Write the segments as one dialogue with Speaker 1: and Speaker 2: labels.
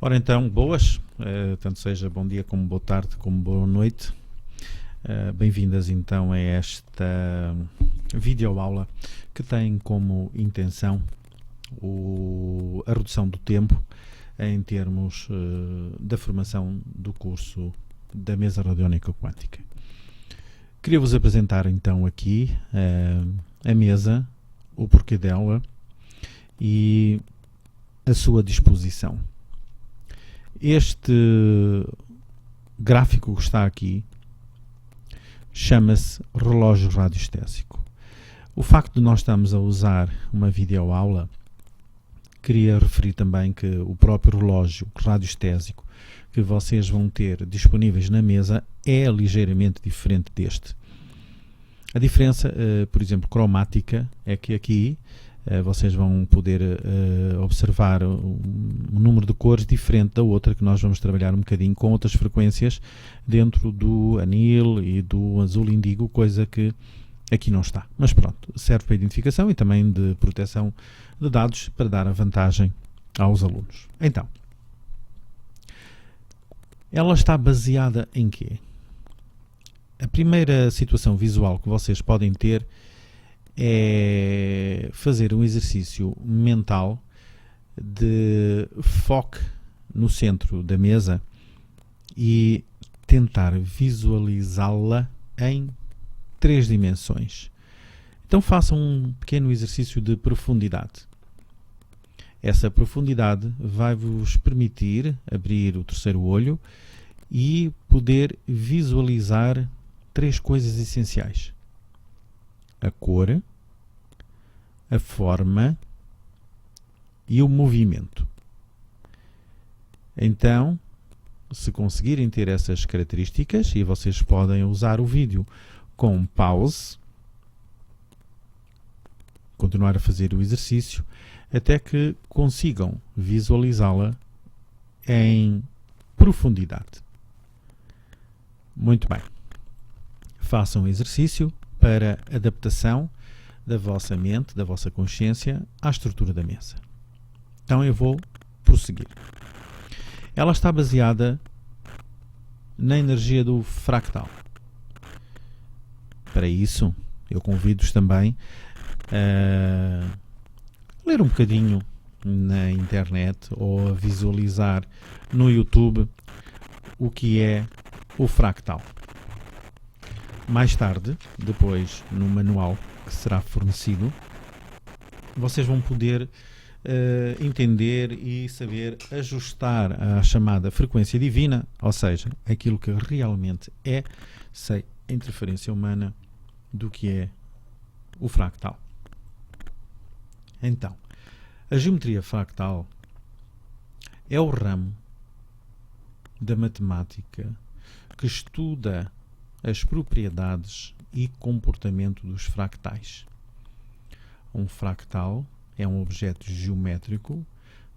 Speaker 1: Ora então, boas, tanto seja bom dia como boa tarde como boa noite. Bem-vindas então a esta videoaula que tem como intenção a redução do tempo em termos da formação do curso da mesa radiónica quântica. Queria-vos apresentar então aqui a mesa, o porquê dela e a sua disposição. Este gráfico que está aqui chama-se relógio radiestésico. O facto de nós estarmos a usar uma videoaula, queria referir também que o próprio relógio radiestésico que vocês vão ter disponíveis na mesa é ligeiramente diferente deste. A diferença, por exemplo, cromática, é que aqui vocês vão poder observar um número de cores diferente da outra, que nós vamos trabalhar um bocadinho com outras frequências dentro do anil e do azul índigo, coisa que aqui não está. Mas pronto, serve para identificação e também de proteção de dados para dar a vantagem aos alunos. Então, ela está baseada em quê? A primeira situação visual que vocês podem ter é fazer um exercício mental de foco no centro da mesa e tentar visualizá-la em 3 dimensões. Então façam um pequeno exercício de profundidade. Essa profundidade vai-vos permitir abrir o terceiro olho e poder visualizar 3 coisas essenciais: a cor, a forma e o movimento. Então, se conseguirem ter essas características, e vocês podem usar o vídeo com pause, continuar a fazer o exercício, até que consigam visualizá-la em profundidade. Muito bem. Façam o exercício para adaptação da vossa mente, da vossa consciência à estrutura da mesa. Então eu vou prosseguir. Ela está baseada na energia do fractal. Para isso, eu convido-vos também a ler um bocadinho na internet ou a visualizar no YouTube o que é o fractal. Mais tarde, depois no manual que será fornecido, vocês vão poder entender e saber ajustar a chamada frequência divina, ou seja, aquilo que realmente é, sem interferência humana, do que é o fractal. Então, a geometria fractal é o ramo da matemática que estuda as propriedades e comportamento dos fractais. Um fractal é um objeto geométrico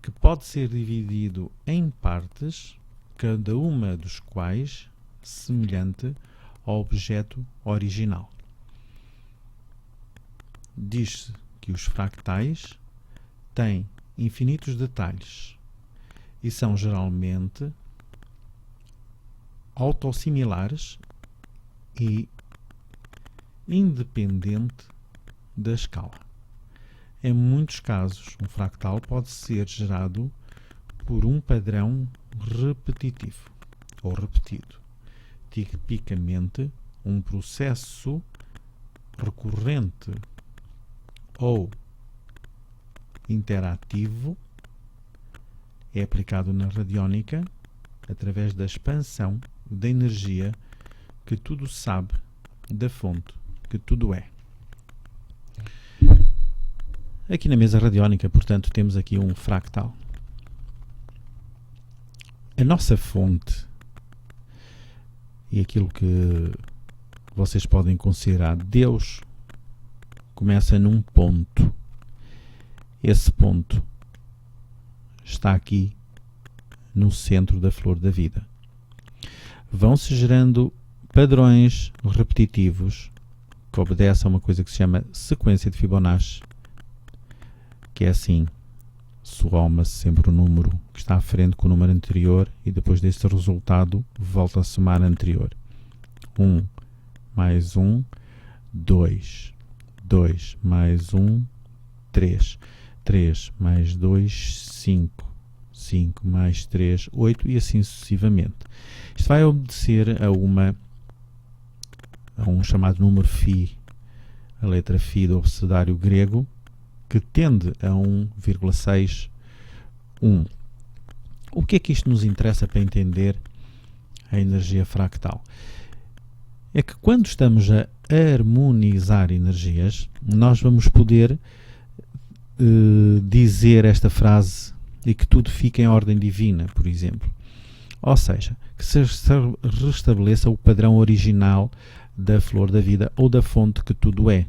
Speaker 1: que pode ser dividido em partes, cada uma dos quais semelhante ao objeto original. Diz-se que os fractais têm infinitos detalhes e são geralmente autossimilares e independente da escala. Em muitos casos, um fractal pode ser gerado por um padrão repetitivo ou repetido, tipicamente um processo recorrente ou interativo é aplicado na radiónica através da expansão da energia que tudo sabe da fonte que tudo é. Aqui na mesa radiónica, portanto, temos aqui um fractal. A nossa fonte e aquilo que vocês podem considerar Deus começa num ponto. Esse ponto está aqui no centro da flor da vida. Vão-se gerando padrões repetitivos que obedecem a uma coisa que se chama sequência de Fibonacci, que é assim: soma-se sempre o número que está à frente com o número anterior e depois deste resultado volta a somar anterior. 1 mais 1, 2. 2 mais 1, 3. 3 mais 2, 5. 5 mais 3, 8 e assim sucessivamente. Isto vai obedecer a um chamado número φ, a letra φ do abecedário grego, que tende a 1,61. O que é que isto nos interessa para entender a energia fractal? É que quando estamos a harmonizar energias, nós vamos poder dizer esta frase e que tudo fica em ordem divina, por exemplo. Ou seja, que se restabeleça o padrão original da flor da vida ou da fonte que tudo é.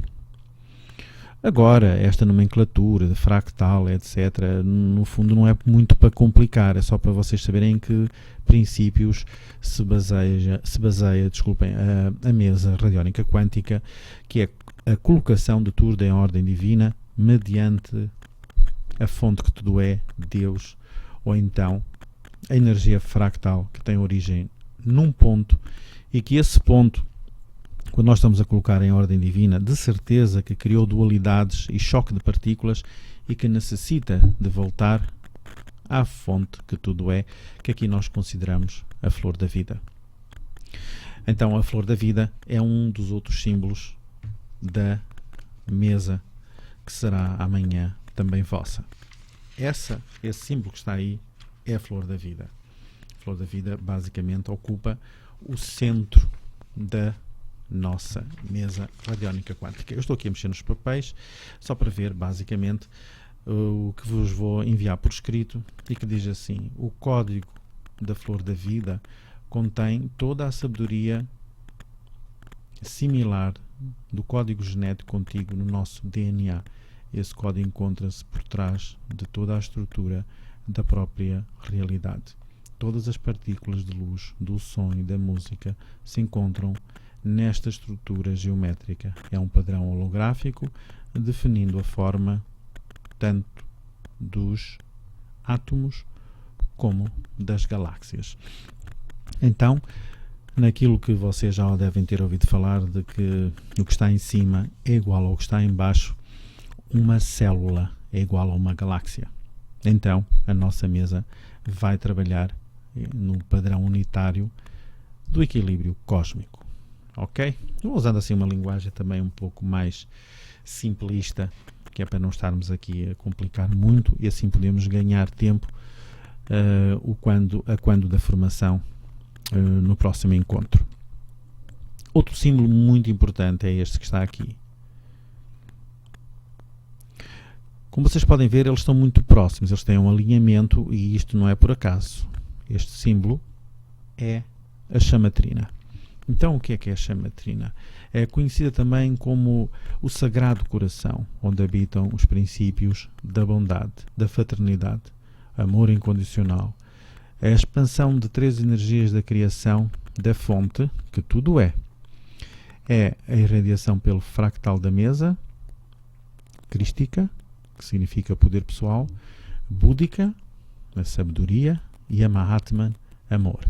Speaker 1: Agora, esta nomenclatura de fractal, etc., no fundo não é muito para complicar, é só para vocês saberem em que princípios se baseia a mesa radiónica quântica, que é a colocação de tudo em ordem divina mediante a fonte que tudo é, Deus, ou então a energia fractal que tem origem num ponto e que esse ponto, quando nós estamos a colocar em ordem divina, de certeza que criou dualidades e choque de partículas e que necessita de voltar à fonte que tudo é, que aqui nós consideramos a flor da vida. Então a flor da vida é um dos outros símbolos da mesa que será amanhã também vossa. Esse símbolo que está aí é a flor da vida. A flor da vida basicamente ocupa o centro da nossa mesa radiónica quântica. Eu estou aqui a mexer nos papéis só para ver basicamente o que vos vou enviar por escrito e que diz assim: o código da flor da vida contém toda a sabedoria similar do código genético contigo no nosso DNA. Esse código encontra-se por trás de toda a estrutura da própria realidade. Todas as partículas de luz, do som e da música se encontram nesta estrutura geométrica. É um padrão holográfico definindo a forma tanto dos átomos como das galáxias. Então, naquilo que vocês já devem ter ouvido falar de que o que está em cima é igual ao que está em baixo, uma célula é igual a uma galáxia. Então, a nossa mesa vai trabalhar no padrão unitário do equilíbrio cósmico. Ok? Vou usando assim uma linguagem também um pouco mais simplista, que é para não estarmos aqui a complicar muito e assim podemos ganhar tempo quando da formação no próximo encontro. Outro símbolo muito importante é este que está aqui. Como vocês podem ver, eles estão muito próximos, eles têm um alinhamento e isto não é por acaso. Este símbolo é a chamatrina. Então, o que é a chamatrina? É conhecida também como o Sagrado Coração, onde habitam os princípios da bondade, da fraternidade, amor incondicional, a expansão de três energias da criação, da fonte, que tudo é. É a irradiação pelo fractal da mesa, crística, que significa poder pessoal, búdica, a sabedoria, e a Mahatman, amor.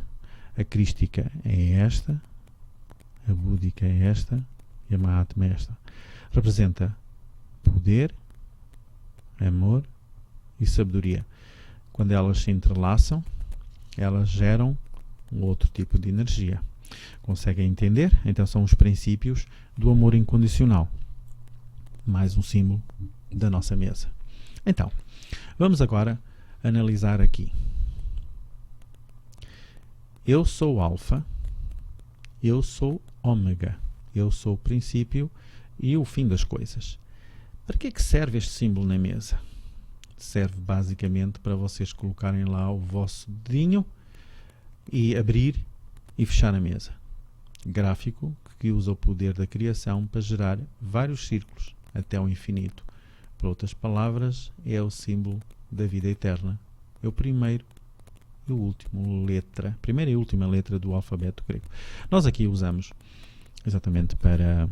Speaker 1: A crística é esta, a búdica é esta e a Mahatma é esta. Representa poder, amor e sabedoria. Quando elas se entrelaçam, elas geram um outro tipo de energia. Conseguem entender? Então são os princípios do amor incondicional. Mais um símbolo da nossa mesa. Então, vamos agora analisar aqui. Eu sou alfa, eu sou ômega, eu sou o princípio e o fim das coisas. Para que é que serve este símbolo na mesa? Serve basicamente para vocês colocarem lá o vosso dedinho e abrir e fechar a mesa. Gráfico que usa o poder da criação para gerar vários círculos até ao infinito. Por outras palavras, é o símbolo da vida eterna. É o primeiro e o último letra, primeira e última letra do alfabeto grego. Nós aqui usamos exatamente para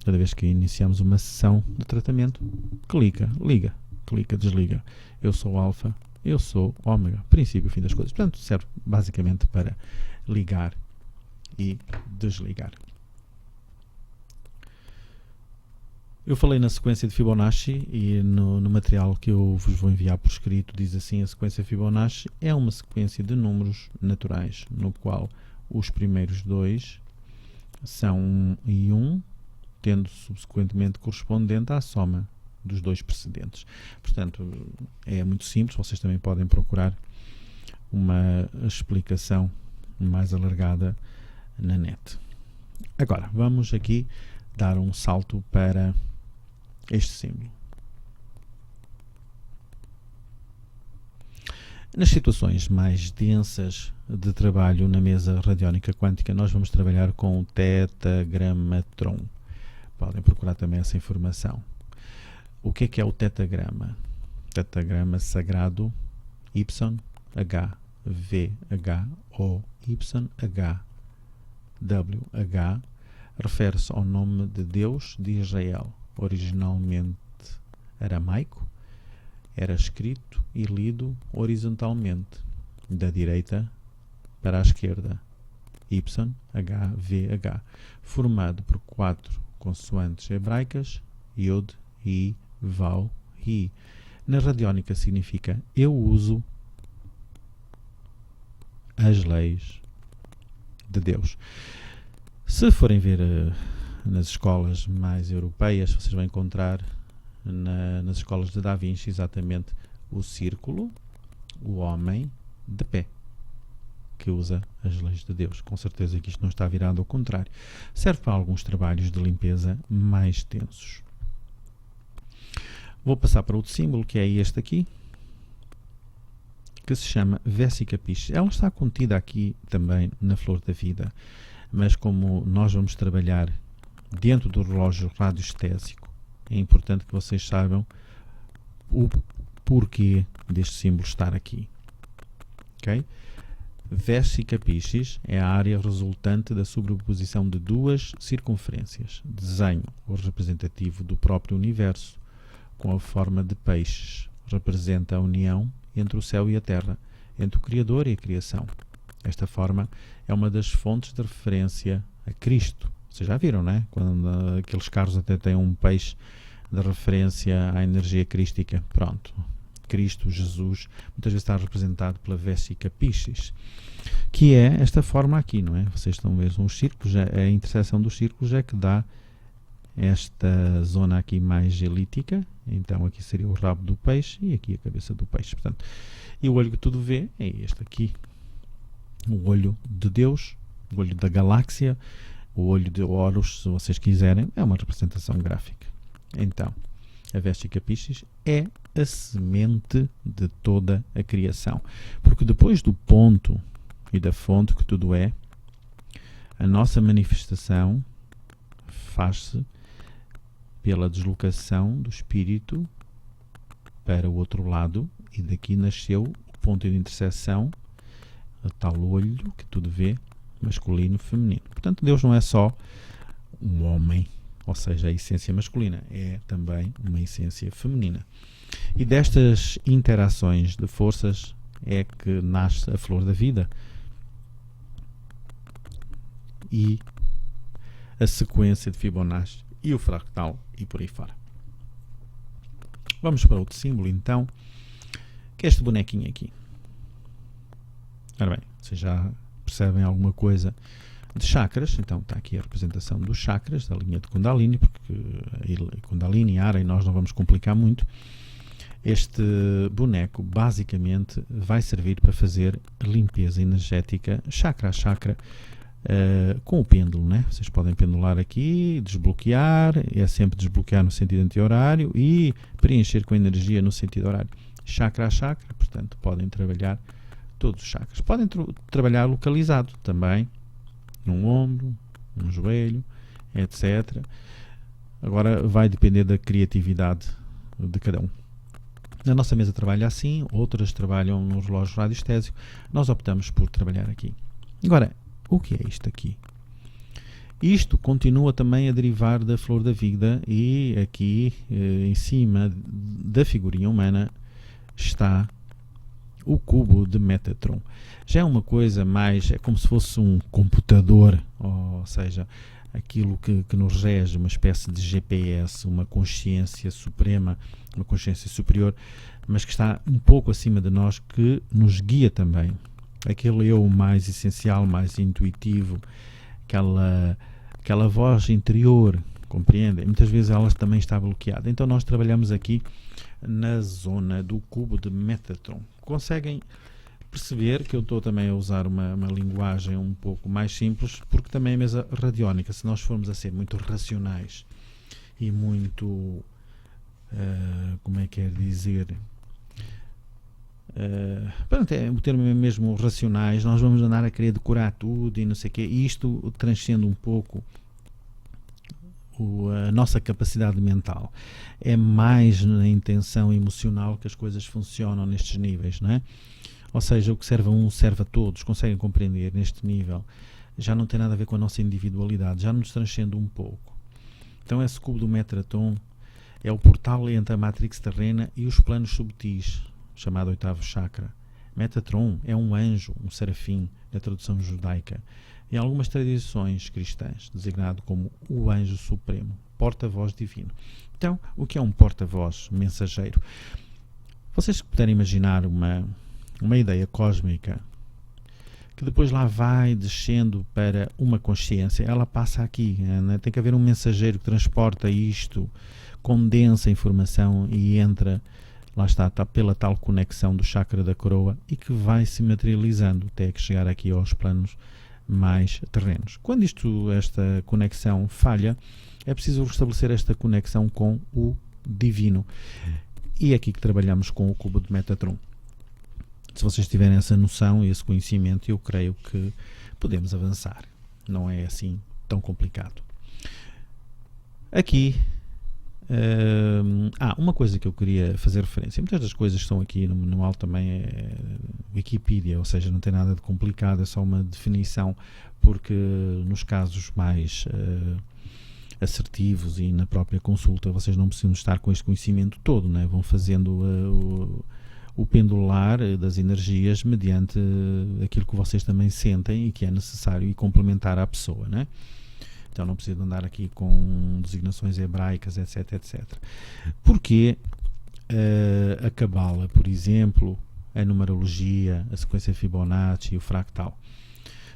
Speaker 1: cada vez que iniciamos uma sessão de tratamento, clica, liga, clica, desliga. Eu sou alfa, eu sou ômega, princípio e fim das coisas. Portanto, serve basicamente para ligar e desligar. Eu falei na sequência de Fibonacci e no material que eu vos vou enviar por escrito diz assim: a sequência Fibonacci é uma sequência de números naturais, no qual os primeiros dois são 1 e 1, tendo subsequentemente correspondente à soma dos dois precedentes. Portanto, é muito simples, vocês também podem procurar uma explicação mais alargada na net. Agora, vamos aqui dar um salto para este símbolo. Nas situações mais densas de trabalho na mesa radiónica quântica, nós vamos trabalhar com o tetagramatron. Podem procurar também essa informação. O que é o tetagrama? Tetagrama sagrado YHVH ou YHWH refere-se ao nome de Deus de Israel, originalmente aramaico. Era escrito e lido horizontalmente, da direita para a esquerda, YHVH, formado por 4 consoantes hebraicas, Yod, I, Vav, Hi. Na radiónica significa eu uso as leis de Deus. Se forem ver nas escolas mais europeias, vocês vão encontrar nas escolas de Da Vinci exatamente o círculo, o homem de pé, que usa as leis de Deus. Com certeza que isto não está virado ao contrário. Serve para alguns trabalhos de limpeza mais tensos. Vou passar para outro símbolo, que é este aqui, que se chama Vesica Piscis. Ela está contida aqui também na Flor da Vida, mas como nós vamos trabalhar dentro do relógio radioestésico, é importante que vocês saibam o porquê deste símbolo estar aqui. Ok? Vesica Piscis é a área resultante da sobreposição de duas circunferências. Desenho o representativo do próprio universo, com a forma de peixes. Representa a união entre o céu e a terra, entre o Criador e a criação. Esta forma é uma das fontes de referência a Cristo. Vocês já viram, não é? Quando aqueles carros até têm um peixe de referência à energia crística. Pronto. Cristo, Jesus, muitas vezes está representado pela Vesica Piscis, que é esta forma aqui, não é? Vocês estão a ver os círculos, a interseção dos círculos é que dá esta zona aqui mais elíptica. Então aqui seria o rabo do peixe e aqui a cabeça do peixe. Portanto, e o olho que tudo vê é este aqui. O olho de Deus, o olho da galáxia, o olho de Horus, se vocês quiserem, é uma representação gráfica. Então, a Vesica Piscis é a semente de toda a criação. Porque depois do ponto e da fonte que tudo é, a nossa manifestação faz-se pela deslocação do espírito para o outro lado, e daqui nasceu o ponto de interseção, a tal olho que tudo vê, masculino, feminino. Portanto, Deus não é só um homem, ou seja, a essência masculina, é também uma essência feminina. E destas interações de forças é que nasce a flor da vida e a sequência de Fibonacci e o fractal e por aí fora. Vamos para outro símbolo então, que é este bonequinho aqui. Ora bem, vocês já percebem alguma coisa de chakras. Então está aqui a representação dos chakras da linha de Kundalini, porque Kundalini e Ara, e nós não vamos complicar muito. Este boneco basicamente vai servir para fazer limpeza energética chakra a chakra, com o pêndulo, né? Vocês podem pendular aqui, desbloquear, é sempre desbloquear no sentido anti-horário e preencher com energia no sentido horário. Chakra a chakra, portanto, podem trabalhar todos os chakras. Podem trabalhar localizado também, num ombro, num joelho, etc. Agora vai depender da criatividade de cada um. Na nossa mesa trabalha assim, outras trabalham no relógio radioestésico. Nós optamos por trabalhar aqui. Agora, o que é isto aqui? Isto continua também a derivar da flor da vida, e aqui em cima da figurinha humana está o cubo de Metatron. Já é uma coisa mais, é como se fosse um computador, ou seja, aquilo que nos rege, uma espécie de GPS, uma consciência suprema, uma consciência superior, mas que está um pouco acima de nós, que nos guia também. Aquele eu mais essencial, mais intuitivo, aquela voz interior, compreendem? Muitas vezes ela também está bloqueada. Então nós trabalhamos aqui na zona do cubo de Metatron. Conseguem perceber que eu estou também a usar uma linguagem um pouco mais simples, porque também a mesa radiónica, se nós formos a ser muito racionais e muito, como é que é dizer... o termo é mesmo racionais, nós vamos andar a querer decorar tudo e não sei o quê, e isto transcende um pouco a nossa capacidade mental. É mais na intenção emocional que as coisas funcionam nestes níveis, não é? Ou seja, o que serve a um serve a todos. Conseguem compreender neste nível? Já não tem nada a ver com a nossa individualidade, já nos transcende um pouco. Então esse cubo do Metatron é o portal entre a matrix terrena e os planos subtis, chamado oitavo chakra. Metatron é um anjo, um serafim, na tradução judaica. Em algumas tradições cristãs, designado como o anjo supremo, porta-voz divino. Então, o que é um porta-voz mensageiro? Vocês puderem imaginar uma ideia cósmica que depois lá vai descendo para uma consciência, ela passa aqui, né? Tem que haver um mensageiro que transporta isto, condensa a informação e entra, lá está pela tal conexão do chakra da coroa, e que vai se materializando até que chegar aqui aos planos mais terrenos. Quando esta conexão falha, é preciso restabelecer esta conexão com o divino. E é aqui que trabalhamos com o cubo de Metatron. Se vocês tiverem essa noção e esse conhecimento, eu creio que podemos avançar. Não é assim tão complicado. Aqui, uma coisa que eu queria fazer referência. Muitas das coisas que estão aqui no manual também é Wikipedia, ou seja, não tem nada de complicado, é só uma definição, porque nos casos mais assertivos e na própria consulta vocês não precisam estar com este conhecimento todo, né? Vão fazendo o pendular das energias mediante aquilo que vocês também sentem e que é necessário e complementar à pessoa, né? Então não preciso andar aqui com designações hebraicas, etc, etc. Porque a Cabala, por exemplo, a numerologia, a sequência Fibonacci e o fractal?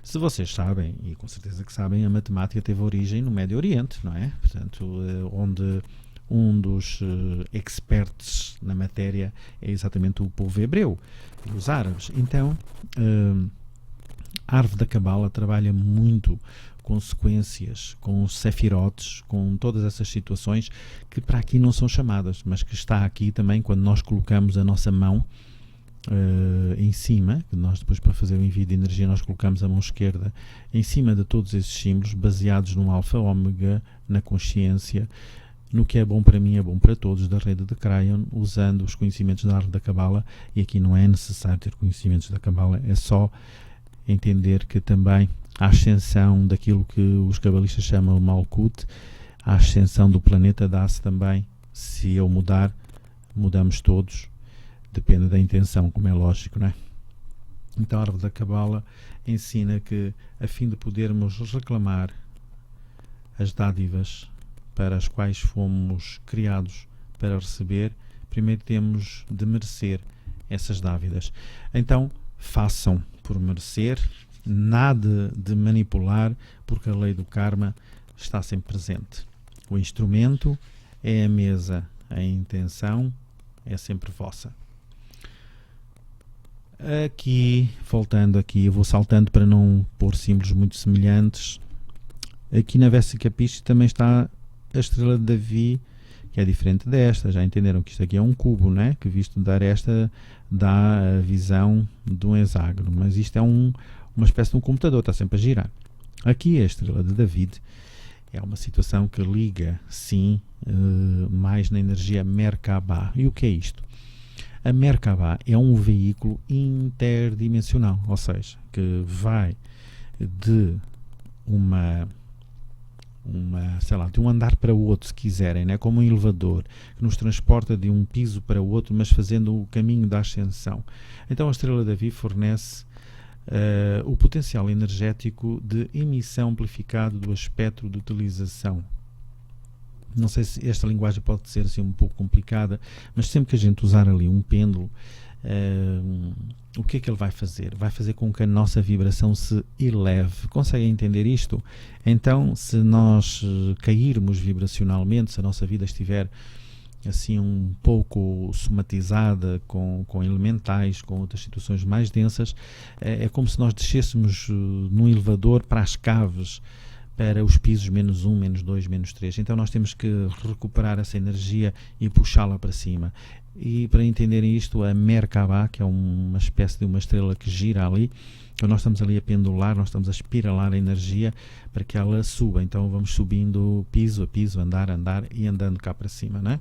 Speaker 1: Se vocês sabem, e com certeza que sabem, a matemática teve origem no Médio Oriente, não é? Portanto, onde um dos experts na matéria é exatamente o povo hebreu, os árabes. Então, a árvore da Cabala trabalha muito com sequências, com sefirotes, com todas essas situações que para aqui não são chamadas, mas que está aqui também quando nós colocamos a nossa mão em cima, que nós depois para fazer o envio de energia nós colocamos a mão esquerda em cima de todos esses símbolos baseados no alfa, ômega, na consciência, no que é bom para mim é bom para todos, da rede de Crayon, usando os conhecimentos da árvore da Cabala. E aqui não é necessário ter conhecimentos da Cabala, é só entender que também a ascensão daquilo que os cabalistas chamam de Malkut, a ascensão do planeta dá-se também, se eu mudar, mudamos todos, depende da intenção, como é lógico, não é? Então a árvore da Cabala ensina que, a fim de podermos reclamar as dádivas para as quais fomos criados para receber, primeiro temos de merecer essas dávidas. Então façam por merecer, nada de manipular, porque a lei do karma está sempre presente. O instrumento é a mesa, a intenção é sempre vossa. Aqui, voltando aqui, eu vou saltando para não pôr símbolos muito semelhantes. Aqui na Vesica Piscis também está a estrela de Davi, que é diferente desta. Já entenderam que isto aqui é um cubo, né? Que visto dar esta dá a visão de um hexágono, mas isto é uma espécie de um computador, está sempre a girar. Aqui a estrela de David é uma situação que liga, sim, mais na energia Merkabah. E o que é isto? A Merkabah é um veículo interdimensional, ou seja, que vai de uma de um andar para o outro, se quiserem, né? Como um elevador, que nos transporta de um piso para o outro, mas fazendo o caminho da ascensão. Então a estrela Davi fornece o potencial energético de emissão amplificado do espectro de utilização. Não sei se esta linguagem pode ser assim um pouco complicada, mas sempre que a gente usar ali um pêndulo, o que é que ele vai fazer? Vai fazer com que a nossa vibração se eleve. Conseguem entender isto? Então, se nós cairmos vibracionalmente, se a nossa vida estiver assim um pouco somatizada com elementais, com outras situações mais densas, é como se nós descêssemos num elevador para as caves, para os pisos -1, -2, -3. Então nós temos que recuperar essa energia e puxá-la para cima. E para entenderem isto, a Merkabah, que é uma espécie de uma estrela que gira ali, então nós estamos ali a pendular, nós estamos a espiralar a energia para que ela suba. Então vamos subindo piso a piso, andar e andando cá para cima, não é?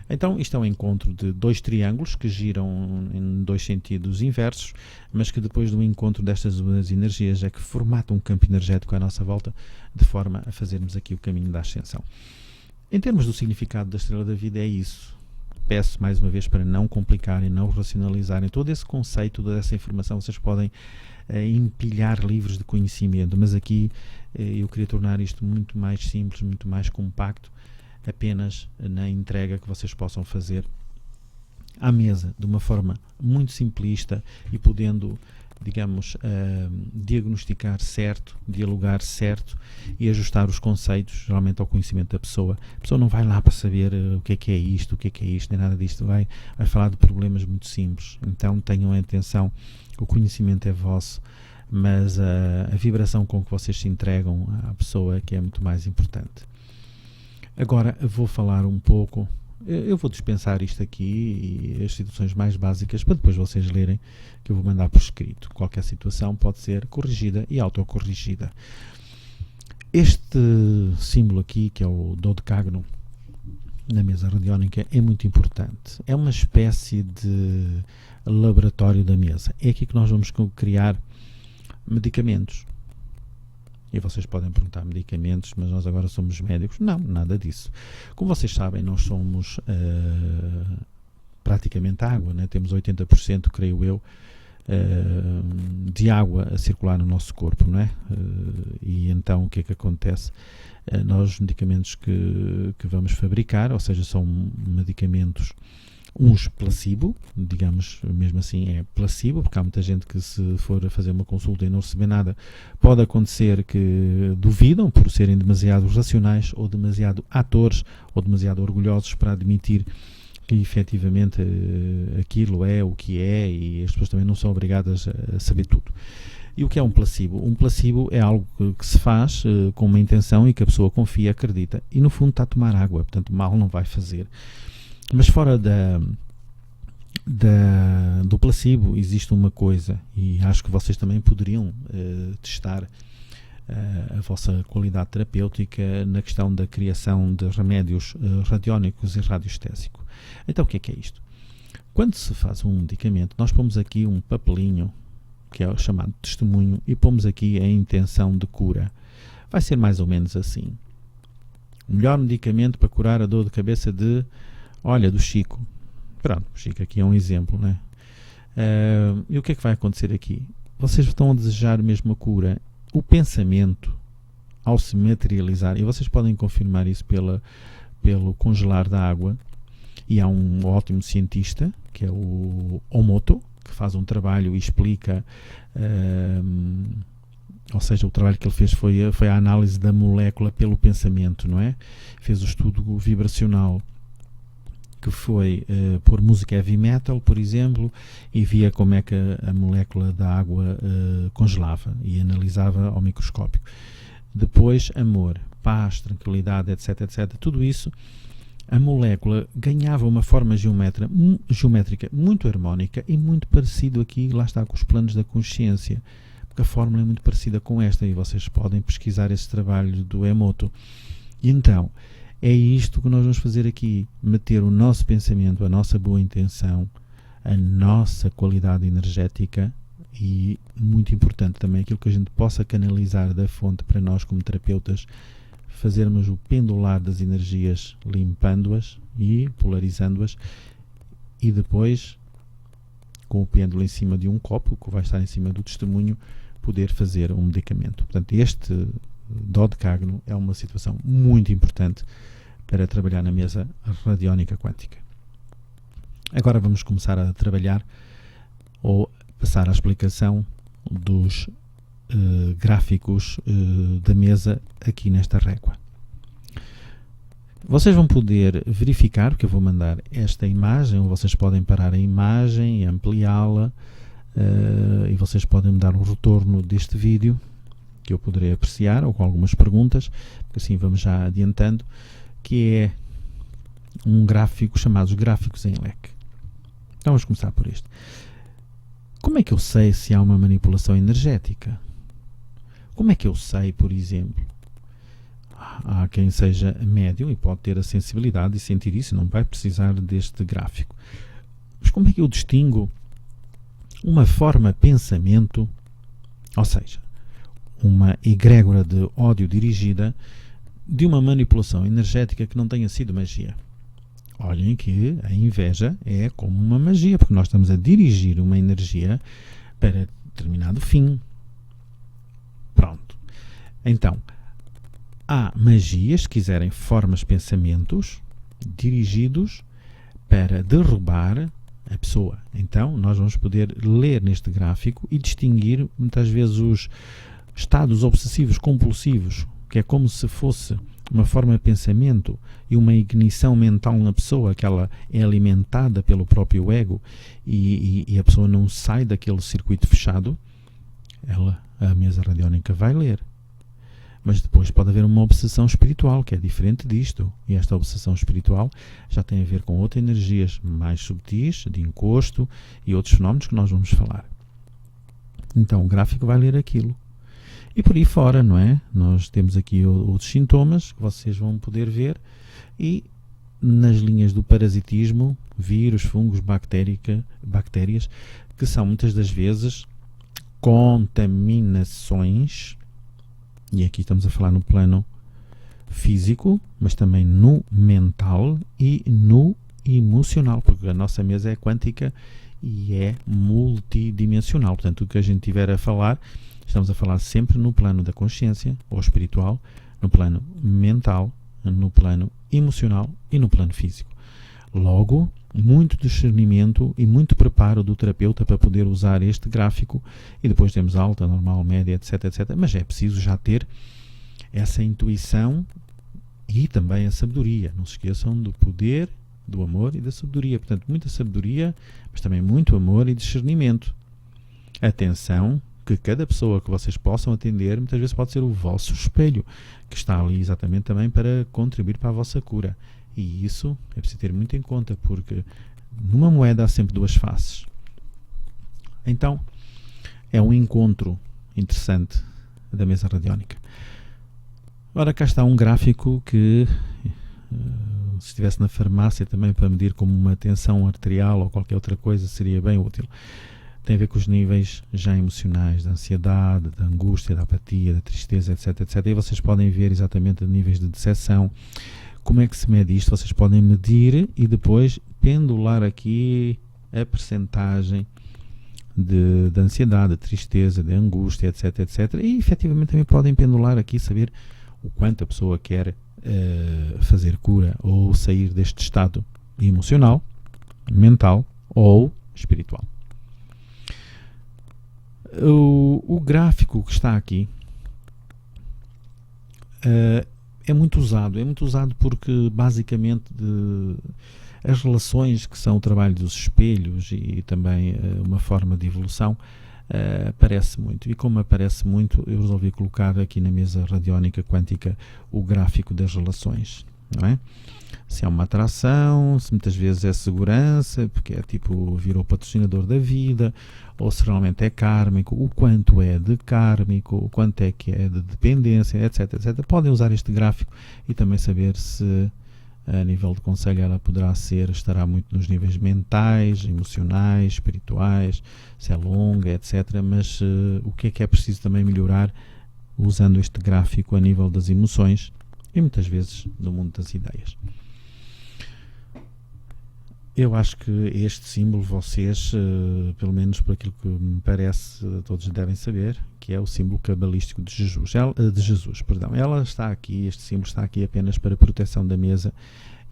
Speaker 1: Então isto é um encontro de dois triângulos que giram em dois sentidos inversos, mas que depois do encontro destas duas energias é que formatam um campo energético à nossa volta, de forma a fazermos aqui o caminho da ascensão. Em termos do significado da estrela da vida, é isso. Peço mais uma vez para não complicarem, não racionalizarem todo esse conceito, toda essa informação. Vocês podem empilhar livros de conhecimento, mas aqui eu queria tornar isto muito mais simples, muito mais compacto, apenas na entrega que vocês possam fazer à mesa, de uma forma muito simplista e podendo, digamos, diagnosticar certo, dialogar certo e ajustar os conceitos, geralmente ao conhecimento da pessoa. A pessoa não vai lá para saber o que é isto, nem nada disto, vai falar de problemas muito simples. Então tenham atenção, o conhecimento é vosso, mas a vibração com que vocês se entregam à pessoa é que é muito mais importante. Agora vou falar um pouco, eu vou dispensar isto aqui e as situações mais básicas para depois vocês lerem, que eu vou mandar por escrito. Qualquer situação pode ser corrigida e autocorrigida. Este símbolo aqui, que é o dodecágono na mesa radiónica, é muito importante. É uma espécie de laboratório da mesa. É aqui que nós vamos criar medicamentos. E vocês podem perguntar medicamentos, mas nós agora somos médicos. Não, nada disso. Como vocês sabem, nós somos praticamente água, né? Temos 80%, creio eu, de água a circular no nosso corpo, não é? E então o que é que acontece? Nós, os medicamentos que vamos fabricar, ou seja, são medicamentos, uns placebo, digamos, mesmo assim é placebo, porque há muita gente que, se for a fazer uma consulta e não receber nada, pode acontecer que duvidam por serem demasiado racionais ou demasiado atores ou demasiado orgulhosos para admitir que efetivamente aquilo é o que é, e as pessoas também não são obrigadas a saber tudo. E o que é um placebo? Um placebo é algo que se faz com uma intenção e que a pessoa confia, acredita, e no fundo está a tomar água, portanto mal não vai fazer. Mas fora do placebo existe uma coisa, e acho que vocês também poderiam testar a vossa qualidade terapêutica na questão da criação de remédios radiónicos e radiestésicos. Então o que é isto? Quando se faz um medicamento, nós pomos aqui um papelinho, que é o chamado testemunho, e pomos aqui a intenção de cura. Vai ser mais ou menos assim: o melhor medicamento para curar a dor de cabeça do Chico. Pronto, o Chico aqui é um exemplo, né? E o que é que vai acontecer aqui? Vocês estão a desejar mesmo a cura. O pensamento, ao se materializar, e vocês podem confirmar isso pelo congelar da água, e há um ótimo cientista, que é o Omoto, que faz um trabalho e explica, ou seja, o trabalho que ele fez foi a análise da molécula pelo pensamento, não é? Fez o estudo vibracional, que foi pôr música heavy metal, por exemplo, e via como é que a molécula da água congelava e analisava ao microscópio. Depois, amor, paz, tranquilidade, etc, etc. Tudo isso, a molécula ganhava uma forma geométrica muito harmónica e muito parecido aqui, lá está, com os planos da consciência, porque a fórmula é muito parecida com esta, e vocês podem pesquisar esse trabalho do Emoto. E então, é isto que nós vamos fazer aqui: meter o nosso pensamento, a nossa boa intenção, a nossa qualidade energética e, muito importante também, aquilo que a gente possa canalizar da fonte para nós como terapeutas fazermos o pendular das energias, limpando-as e polarizando-as, e depois, com o pêndulo em cima de um copo, que vai estar em cima do testemunho, poder fazer um medicamento. Portanto, este Dodecagno é uma situação muito importante para trabalhar na mesa radiónica quântica. Agora vamos começar a trabalhar ou passar à explicação dos gráficos da mesa aqui nesta régua. Vocês vão poder verificar, porque eu vou mandar esta imagem, ou vocês podem parar a imagem e ampliá-la, e vocês podem me dar um retorno deste vídeo, que eu poderei apreciar, ou com algumas perguntas, porque assim vamos já adiantando, que é um gráfico chamado gráficos em leque. Então vamos começar por este. Como é que eu sei se há uma manipulação energética? Como é que eu sei, por exemplo? Há quem seja médium e pode ter a sensibilidade de sentir isso, não vai precisar deste gráfico. Mas como é que eu distingo uma forma de pensamento, ou seja, uma egrégora de ódio dirigida, de uma manipulação energética que não tenha sido magia? Olhem que a inveja é como uma magia, porque nós estamos a dirigir uma energia para determinado fim. Pronto. Então, há magias, se quiserem, formas de pensamentos dirigidos para derrubar a pessoa. Então, nós vamos poder ler neste gráfico e distinguir, muitas vezes, os estados obsessivos compulsivos, que é como se fosse uma forma de pensamento e uma ignição mental na pessoa, que ela é alimentada pelo próprio ego e a pessoa não sai daquele circuito fechado. A mesa radiónica vai ler. Mas depois pode haver uma obsessão espiritual, que é diferente disto. E esta obsessão espiritual já tem a ver com outras energias mais subtis, de encosto e outros fenómenos que nós vamos falar. Então o gráfico vai ler aquilo. E por aí fora, não é? Nós temos aqui outros sintomas que vocês vão poder ver. E nas linhas do parasitismo, vírus, fungos, bactérias, que são muitas das vezes contaminações. E aqui estamos a falar no plano físico, mas também no mental e no emocional, porque a nossa mesa é quântica e é multidimensional. Portanto, o que a gente tiver a falar, estamos a falar sempre no plano da consciência ou espiritual, no plano mental, no plano emocional e no plano físico. Logo, muito discernimento e muito preparo do terapeuta para poder usar este gráfico, e depois temos alta, normal, média, etc, etc. Mas é preciso já ter essa intuição e também a sabedoria. Não se esqueçam do poder, do amor e da sabedoria. Portanto, muita sabedoria, mas também muito amor e discernimento. Atenção, que cada pessoa que vocês possam atender, muitas vezes pode ser o vosso espelho, que está ali exatamente também para contribuir para a vossa cura. E isso é preciso ter muito em conta, porque numa moeda há sempre duas faces. Então, é um encontro interessante da mesa radiónica. Ora, cá está um gráfico que, se estivesse na farmácia também para medir como uma tensão arterial ou qualquer outra coisa, seria bem útil. Tem a ver com os níveis já emocionais, da ansiedade, da angústia, da apatia, da tristeza, etc, etc. E vocês podem ver exatamente os níveis de decepção. Como é que se mede isto? Vocês podem medir e depois pendular aqui a percentagem de ansiedade, de tristeza, de angústia, etc, etc. E efetivamente também podem pendular aqui, saber o quanto a pessoa quer fazer cura ou sair deste estado emocional, mental ou espiritual. O gráfico que está aqui é muito usado porque basicamente as relações, que são o trabalho dos espelhos e também uma forma de evolução, aparece muito. E como aparece muito, eu resolvi colocar aqui na mesa radiónica quântica o gráfico das relações, não é? Se é uma atração, se muitas vezes é segurança, porque é tipo, virou patrocinador da vida, ou se realmente é kármico, o quanto é de kármico, o quanto é que é de dependência, etc, etc. Podem usar este gráfico e também saber se a nível de conselho ela estará muito nos níveis mentais, emocionais, espirituais, se é longa, etc. Mas o que é preciso também melhorar usando este gráfico a nível das emoções e muitas vezes no mundo das ideias. Eu acho que este símbolo vocês, pelo menos por aquilo que me parece, todos devem saber, que é o símbolo cabalístico de Jesus. Ela está aqui, este símbolo está aqui apenas para proteção da mesa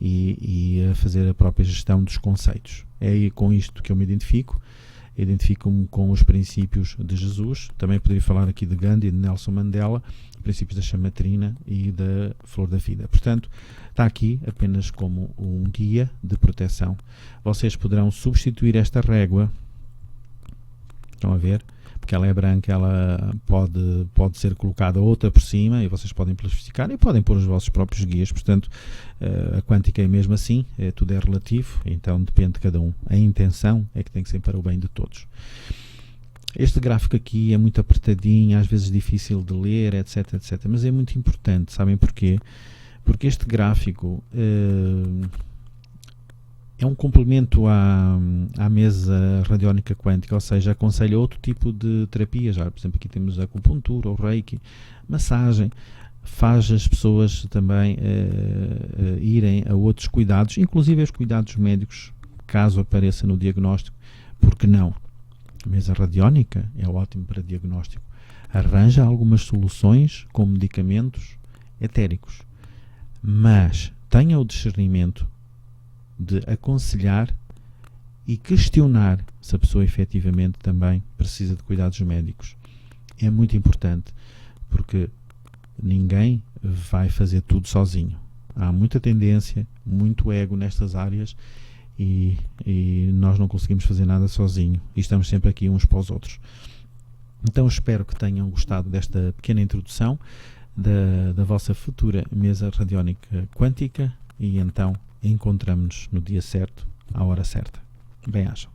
Speaker 1: e a fazer a própria gestão dos conceitos. É aí com isto que eu me identifico-me com os princípios de Jesus. Também poderia falar aqui de Gandhi, de Nelson Mandela, princípios da chamatrina e da flor da vida. Portanto, está aqui apenas como um guia de proteção. Vocês poderão substituir esta régua, estão a ver? Porque ela é branca, ela pode ser colocada outra por cima e vocês podem plastificar e podem pôr os vossos próprios guias. Portanto, a quântica é mesmo assim, tudo é relativo, então depende de cada um. A intenção é que tem que ser para o bem de todos. Este gráfico aqui é muito apertadinho, às vezes difícil de ler, etc, etc. Mas é muito importante, sabem porquê? Porque este gráfico é um complemento à mesa radiónica quântica, ou seja, aconselha outro tipo de terapia. Já, por exemplo, aqui temos a acupuntura, o reiki, massagem, faz as pessoas também irem a outros cuidados, inclusive os cuidados médicos, caso apareça no diagnóstico. Por que não? A mesa radiónica é ótimo para diagnóstico. Arranja algumas soluções com medicamentos etéricos, mas tenha o discernimento de aconselhar e questionar se a pessoa efetivamente também precisa de cuidados médicos. É muito importante, porque ninguém vai fazer tudo sozinho. Há muita tendência, muito ego nestas áreas e nós não conseguimos fazer nada sozinho e estamos sempre aqui uns para os outros. Então espero que tenham gostado desta pequena introdução da vossa futura mesa radiónica quântica e então encontramos-nos no dia certo, à hora certa. Bem-ajam.